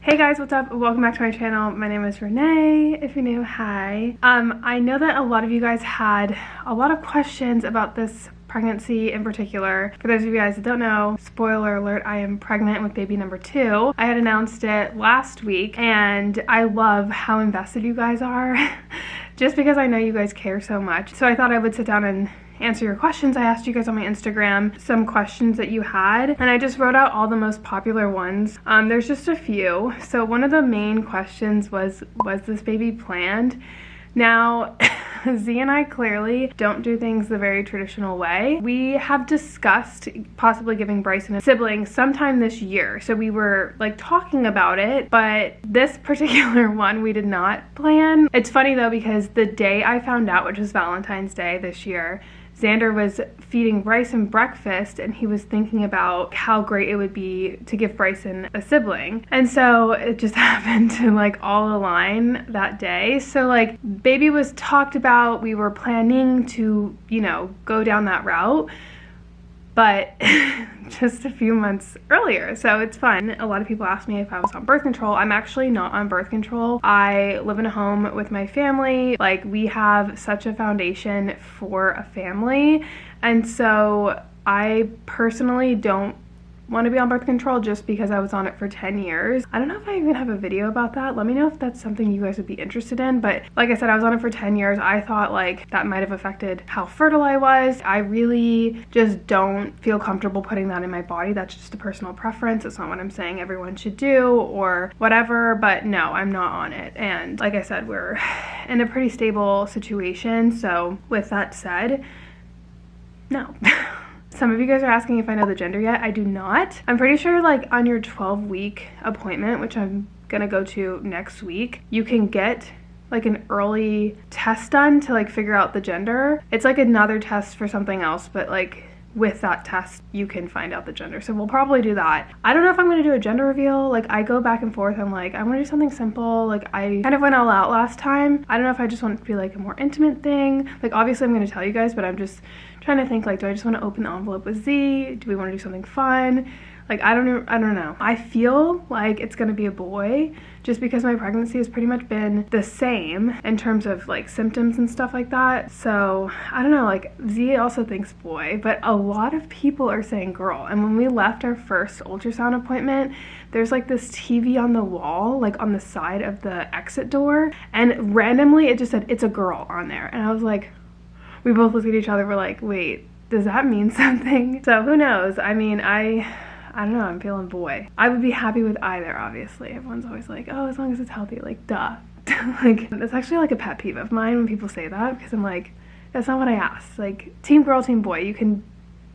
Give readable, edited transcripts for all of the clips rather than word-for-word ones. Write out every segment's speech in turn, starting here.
Hey guys, what's up? Welcome back to my channel. My name is Renee. If you're new, hi. I know that a lot of you guys had a lot of questions about this pregnancy in particular. For those of you guys that don't know, spoiler alert, I am pregnant with baby number 2. I had announced it last week and I love how invested you guys are just because I know you guys care so much. So I thought I would sit down and answer your questions. I asked you guys on my Instagram some questions that you had, and I just wrote out all the most popular ones. There's just a few. So one of the main questions was this baby planned? Now, Z and I clearly don't do things the very traditional way. We have discussed possibly giving Bryson a sibling sometime this year. So we were like talking about it, but this particular one we did not plan. It's funny though, because the day I found out, which was Valentine's Day this year, Xander was feeding Bryson breakfast and he was thinking about how great it would be to give Bryson a sibling. And so it just happened to like all align that day. So like baby was talked about, we were planning to, you know, go down that route, but just a few months earlier. So it's fun. A lot of people ask me if I was on birth control. I'm actually not on birth control. I live in a home with my family. Like, we have such a foundation for a family. And so I personally don't want to be on birth control just because I was on it for 10 years. I don't know if I even have a video about that. Let me know if that's something you guys would be interested in. But like I said, I was on it for 10 years. I thought like that might have affected how fertile I was. I really just don't feel comfortable putting that in my body. That's just a personal preference. It's not what I'm saying everyone should do or whatever, but no, I'm not on it. And like I said, we're in a pretty stable situation. So with that said, no. Some of you guys are asking if I know the gender yet. I do not. I'm pretty sure like on your 12-week appointment, which I'm gonna go to next week, you can get like an early test done to like figure out the gender. It's like another test for something else, but like with that test you can find out the gender. So we'll probably do that. I don't know if I'm gonna do a gender reveal. Like, I go back and forth. I'm like, I want to do something simple. Like, I kind of went all out last time. I don't know if I just want it to be like a more intimate thing. Like, obviously I'm gonna tell you guys, but I'm just trying to think, like, do I just want to open the envelope with Z? Do we want to do something fun? Like, I don't know. I feel like it's gonna be a boy just because my pregnancy has pretty much been the same in terms of like symptoms and stuff like that. So I don't know, like Z also thinks boy, but a lot of people are saying girl. And when we left our first ultrasound appointment, there's like this TV on the wall, like on the side of the exit door, and randomly it just said it's a girl on there. And I was like, we both looked at each other, we're like, wait, does that mean something? So who knows? I mean, I don't know, I'm feeling boy. I would be happy with either, obviously. Everyone's always like, oh, as long as it's healthy, like, duh. Like, that's actually like a pet peeve of mine when people say that, because I'm like, that's not what I asked. Like, team girl, team boy, you can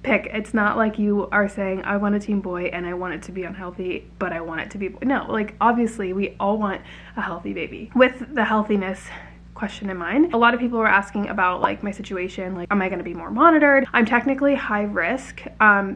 pick. It's not like you are saying, I want a team boy and I want it to be unhealthy, but I want it to be boy. No, like, obviously we all want a healthy baby with the healthiness question in mind. A lot of people were asking about like my situation, like, am I going to be more monitored? I'm technically high risk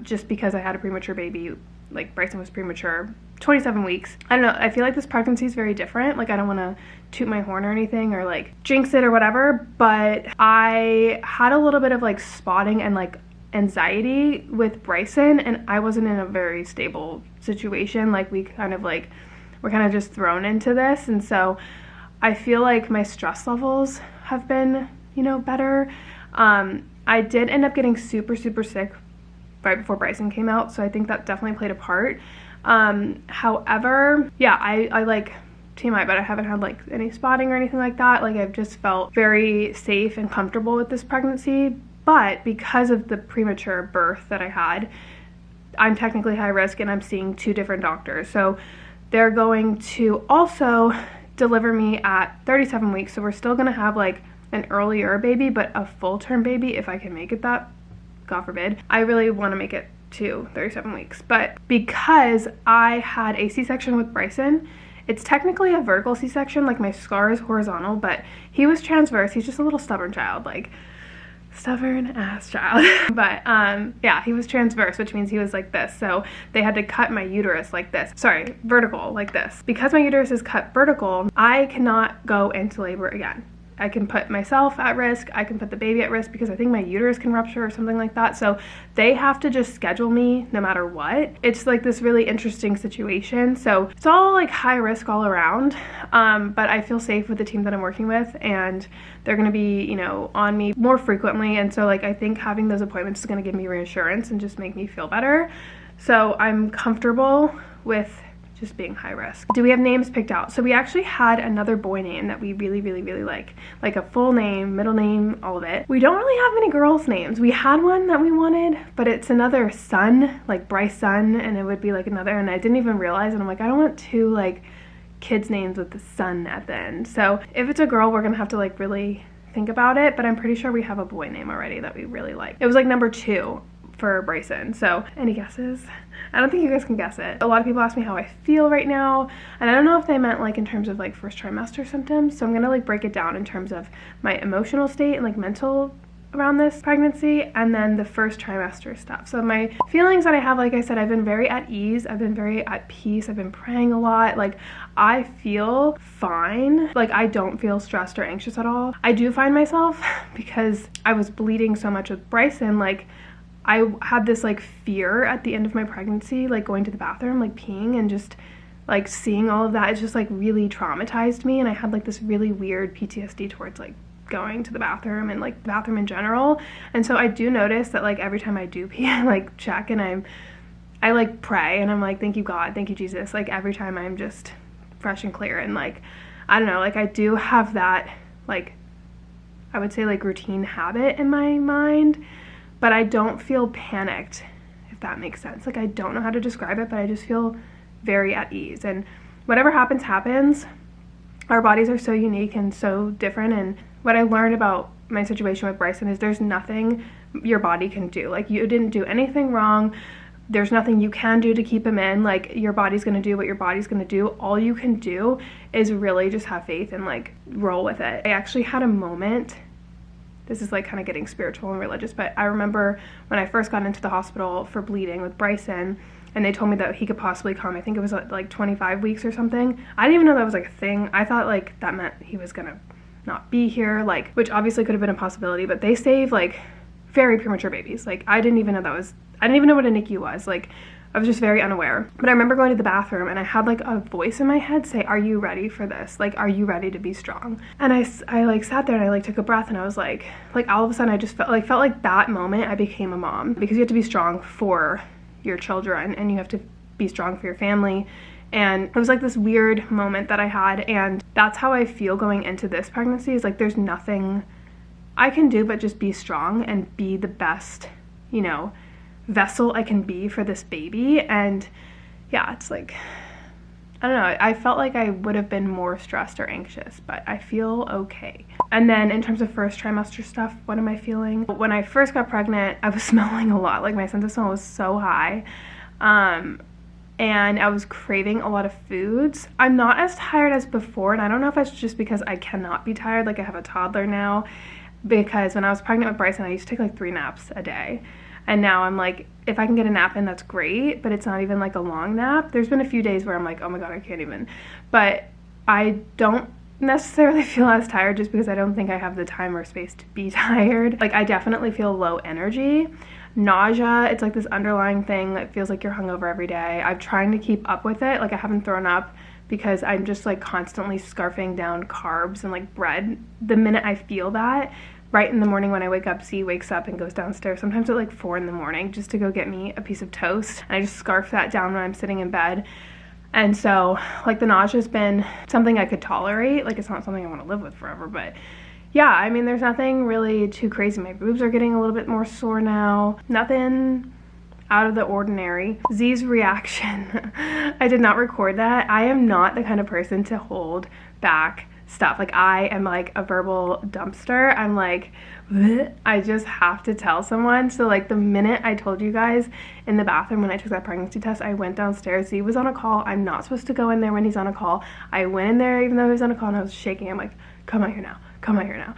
just because I had a premature baby. Like, Bryson was premature, 27 weeks. I don't know, I feel like this pregnancy is very different. Like, I don't want to toot my horn or anything or like jinx it or whatever, but I had a little bit of like spotting and like anxiety with Bryson, and I wasn't in a very stable situation. Like, we're kind of just thrown into this, and so I feel like my stress levels have been, you know, better. I did end up getting super sick right before Bryson came out, so I think that definitely played a part. However, yeah, I like TMI, but I haven't had like any spotting or anything like that. Like, I've just felt very safe and comfortable with this pregnancy, but because of the premature birth that I had, I'm technically high risk and I'm seeing 2 different doctors. So they're going to also deliver me at 37 weeks, so we're still gonna have like an earlier baby, but a full-term baby if I can make it that. God forbid. I really want to make it to 37 weeks, but because I had a C-section with Bryson, it's technically a vertical C-section. Like, my scar is horizontal, but he was transverse. He's just a little stubborn child, like stubborn ass child. But yeah, he was transverse, which means he was like this. So they had to cut my uterus like this. Sorry, vertical like this. Because my uterus is cut vertical, I cannot go into labor again, I can put myself at risk, I can put the baby at risk, because I think my uterus can rupture or something like that. So they have to just schedule me no matter what. It's like this really interesting situation. So it's all like high risk all around, but I feel safe with the team that I'm working with, and they're going to be, you know, on me more frequently. And so like I think having those appointments is going to give me reassurance and just make me feel better. So I'm comfortable with just being high risk. Do we have names picked out? So we actually had another boy name that we really like a full name, middle name, all of it. We don't really have many girls' names. We had one that we wanted, but it's another son, like Bryce Son, and it would be like another, and I didn't even realize, and I'm like, I don't want two like kids' names with the son at the end. So if it's a girl, we're gonna have to like really think about it, but I'm pretty sure we have a boy name already that we really like. It was like number 2 for Bryson. So any guesses? I don't think you guys can guess it. A lot of people ask me how I feel right now, and I don't know if they meant like in terms of like first trimester symptoms, so I'm gonna like break it down in terms of my emotional state and like mental around this pregnancy, and then the first trimester stuff. So my feelings that I have, like I said, I've been very at ease, I've been very at peace, I've been praying a lot, like I feel fine, like I don't feel stressed or anxious at all. I do find myself, because I was bleeding so much with Bryson, like I had this like fear at the end of my pregnancy, like going to the bathroom, like peeing, and just like seeing all of that, it just like really traumatized me, and I had like this really weird PTSD towards like going to the bathroom and like the bathroom in general. And so I do notice that like every time I do pee, I like check and I like pray, and I'm like, thank you God, thank you Jesus, like every time I'm just fresh and clear. And like I don't know, like I do have that like, I would say like routine habit in my mind, but I don't feel panicked, if that makes sense. Like I don't know how to describe it, but I just feel very at ease, and whatever happens happens. Our bodies are so unique and so different, and what I learned about my situation with Bryson is there's nothing your body can do. Like you didn't do anything wrong. There's nothing you can do to keep him in. Like your body's gonna do what your body's gonna do. All you can do is really just have faith and like roll with it. I actually had a moment, this is like kind of getting spiritual and religious, but I remember when I first got into the hospital for bleeding with Bryson, and they told me that he could possibly come, I think it was like 25 weeks or something. I didn't even know that was like a thing. I thought like that meant he was gonna not be here, like, which obviously could have been a possibility, but they save like very premature babies. Like I didn't even know what a NICU was. Like I was just very unaware. But I remember going to the bathroom, and I had like a voice in my head say, are you ready for this? Like, are you ready to be strong? And I like sat there and I like took a breath, and I was like all of a sudden I just felt like that moment I became a mom, because you have to be strong for your children, and you have to be strong for your family. And it was like this weird moment that I had, and that's how I feel going into this pregnancy, is like there's nothing I can do but just be strong and be the best, you know, vessel I can be for this baby. And yeah, it's like, I don't know, I felt like I would have been more stressed or anxious, but I feel okay. And then in terms of first trimester stuff, what am I feeling? When I first got pregnant, I was smelling a lot. Like my sense of smell was so high. And I was craving a lot of foods. I'm not as tired as before, and I don't know if that's just because I cannot be tired. Like I have a toddler now, because when I was pregnant with Bryson, I used to take like 3 naps a day. And now I'm like, if I can get a nap in, that's great, but it's not even like a long nap. There's been a few days where I'm like, oh my God, I can't even. But I don't necessarily feel as tired, just because I don't think I have the time or space to be tired. Like I definitely feel low energy. Nausea, it's like this underlying thing that feels like you're hungover every day. I'm trying to keep up with it. Like I haven't thrown up, because I'm just like constantly scarfing down carbs and like bread. The minute I feel that, right in the morning when I wake up, Z wakes up and goes downstairs, sometimes at like 4 in the morning, just to go get me a piece of toast. And I just scarf that down when I'm sitting in bed. And so like the nausea's been something I could tolerate. Like it's not something I want to live with forever, but yeah, I mean, there's nothing really too crazy. My boobs are getting a little bit more sore now. Nothing out of the ordinary. Z's reaction. I did not record that. I am not the kind of person to hold back stuff. Like I am like a verbal dumpster. I'm like, bleh. I just have to tell someone. So like the minute I told you guys in the bathroom when I took that pregnancy test, I went downstairs. Z was on a call. I'm not supposed to go in there when he's on a call. I went in there even though he was on a call, and I was shaking. I'm like, come out here now. Come out here now.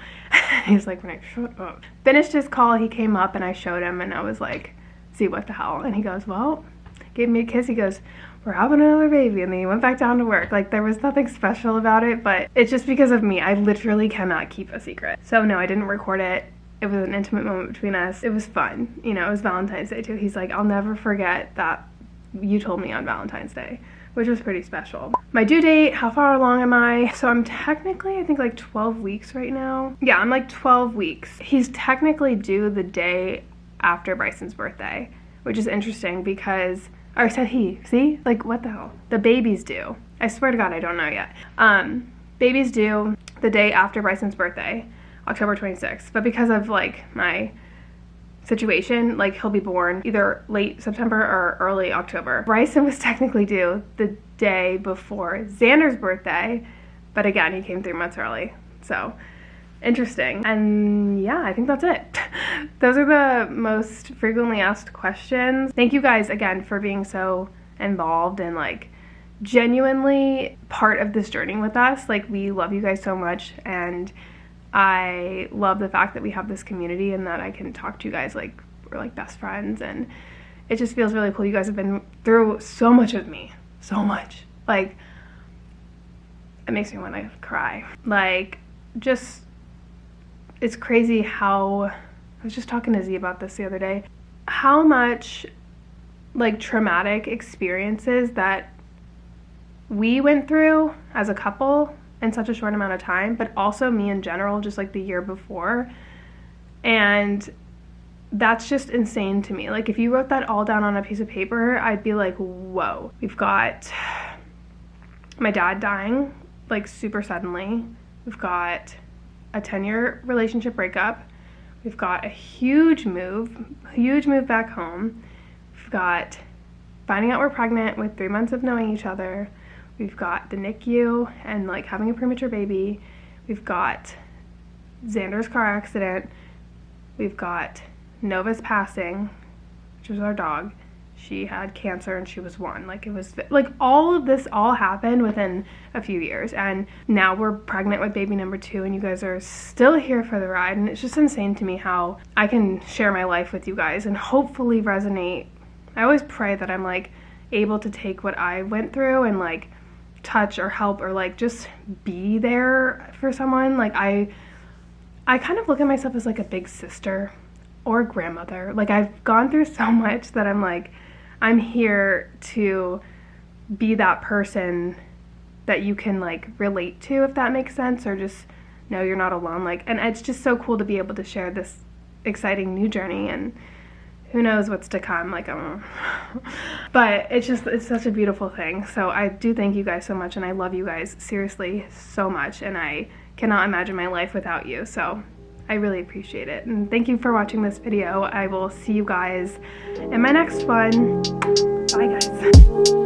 He's like, Renee, shut up. Finished his call, he came up and I showed him, and I was like, see, what the hell? And he goes, well, gave me a kiss. He goes, we're having another baby, and then he went back down to work. Like, there was nothing special about it, but it's just because of me. I literally cannot keep a secret. So no, I didn't record it. It was an intimate moment between us. It was fun. You know, it was Valentine's Day too. He's like, I'll never forget that you told me on Valentine's Day, which was pretty special. My due date, how far along am I? So I'm technically, I think like 12 weeks right now. Yeah, I'm like 12 weeks. He's technically due the day after Bryson's birthday, which is interesting because, or said he, see? Like, what the hell? The baby's due. I swear to God, I don't know yet. Baby's due the day after Bryson's birthday, October 26th. But because of like my situation, like he'll be born either late September or early October. Bryson was technically due the day before Xander's birthday, but again, he came 3 months early. So interesting. And yeah, I think that's it. Those are the most frequently asked questions. Thank you guys again for being so involved and like genuinely part of this journey with us. Like, we love you guys so much, and I love the fact that we have this community and that I can talk to you guys like we're like best friends, and it just feels really cool. You guys have been through so much with me, so much. Like, it makes me want to cry. Like, just, it's crazy how, I was just talking to Z about this the other day, how much like traumatic experiences that we went through as a couple in such a short amount of time, but also me in general, just like the year before. And that's just insane to me. Like, if you wrote that all down on a piece of paper, I'd be like, whoa. We've got my dad dying like super suddenly. We've got a 10-year relationship breakup. We've got a huge move back home. We've got finding out we're pregnant with 3 months of knowing each other. We've got the NICU and like having a premature baby. We've got Xander's car accident. We've got Nova's passing, which was our dog. She had cancer and she was 1. Like, it was like all of this all happened within a few years, and now we're pregnant with baby number 2, and you guys are still here for the ride. And it's just insane to me how I can share my life with you guys and hopefully resonate. I always pray that I'm like able to take what I went through and like touch or help or like just be there for someone. Like, I kind of look at myself as like a big sister or grandmother. Like, I've gone through so much that I'm like, I'm here to be that person that you can like relate to, if that makes sense, or just know you're not alone. Like, and it's just so cool to be able to share this exciting new journey, and who knows what's to come. Like, I don't know. But it's such a beautiful thing. So I do thank you guys so much, and I love you guys seriously so much, and I cannot imagine my life without you. So I really appreciate it, and thank you for watching this video. I will see you guys in my next one. Bye guys.